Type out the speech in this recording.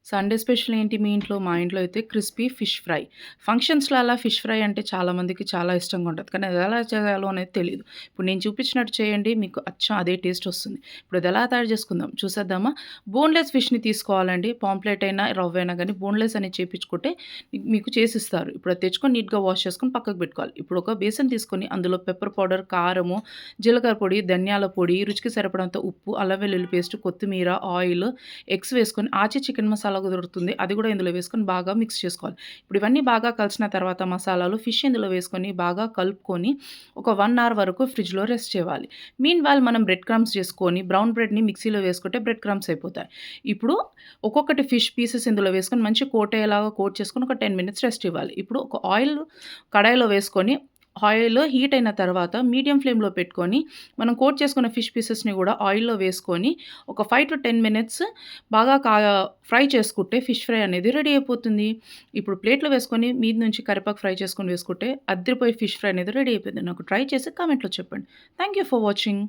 Sunday special ఏంటి మీ ఇంట్లో? మా ఇంట్లో అయితే క్రిస్పీ ఫిష్ ఫ్రై. ఫంక్షన్స్‌లో అలా ఫిష్ ఫ్రై అంటే చాలా మందికి చాలా ఇష్టంగా ఉంటది. కానీ అది ఎలా చేయాలో అనేది తెలీదు. ఇప్పుడు నేను చూపించినట్టు చేయండి మీకు అచ్చం అదే టేస్ట్ వస్తుంది. ఇప్పుడు అది ఎలా తయారు చేసుకుందాం చూసేద్దామా? బోన్‌లెస్ ఫిష్‌ని తీసుకోవాలండి. పాంప్లెట్ అయినా, రవ్వ అయినా గానీ బోన్‌లెస్ అని చేపించుకుంటే మీకు చేసిస్తారు. ఇప్పుడు అది తెచ్చుకొని నీట్‌గా వాష్ చేసుకొని పక్కకు పెట్టుకోవాలి. ఇప్పుడు ఒక బేసన్ తీసుకొని అందులో పెప్పర్ పౌడర్, కారము, జీలకర్ర పొడి, ధనియాల పొడి, రుచికి సరిపడంత ఉప్పు, అల్లం వెల్లుల్లి పేస్ట్, కొత్తిమీర, ఆయిల్, ఎగ్స్ వేసుకొని ఆచి చికెన్ మసాలా దొరుకుతుంది. అది కూడా ఇందులో వేసుకొని బాగా మిక్స్ చేసుకోవాలి. ఇప్పుడు ఇవన్నీ బాగా కలిసిన తర్వాత మసాలాలు ఫిష్ ఇందులో వేసుకొని బాగా కలుపుకొని ఒక 1 అవర్ వరకు ఫ్రిడ్జ్‌లో రెస్ట్ చేయాలి. మీన్‌వైల్ మనం బ్రెడ్ క్రమ్స్ చేసుకొని బ్రౌన్ బ్రెడ్‌ని మిక్సీలో వేసుకుంటే బ్రెడ్ క్రమ్స్ అయిపోతాయి. ఇప్పుడు ఒక్కొక్కటి ఫిష్ పీసెస్ ఇందులో వేసుకొని మంచిగా కోట్ అయ్యేలాగా కోట్ చేసుకొని ఒక 10 మినిట్స్ రెస్ట్ ఇవ్వాలి. ఇప్పుడు ఒక ఆయిల్ కడాయిలో వేసుకొని ఆయిల్ హీట్ అయిన తర్వాత మీడియం ఫ్లేమ్‌లో పెట్టుకొని మనం కోట్ చేసుకున్న ఫిష్ పీసెస్‌ని కూడా ఆయిల్‌లో వేసుకొని ఒక 5-10 మినిట్స్ బాగా ఫ్రై చేసుకుంటే ఫిష్ ఫ్రై అనేది రెడీ అయిపోతుంది. ఇప్పుడు ప్లేట్‌లో వేసుకొని మీద నుంచి కరివేపాకు ఫ్రై చేసుకొని వేసుకుంటే అద్దిరిపోయే ఫిష్ ఫ్రై అనేది రెడీ అయిపోయింది. నాకు ట్రై చేసి కామెంట్‌లో చెప్పండి. Thank you for watching.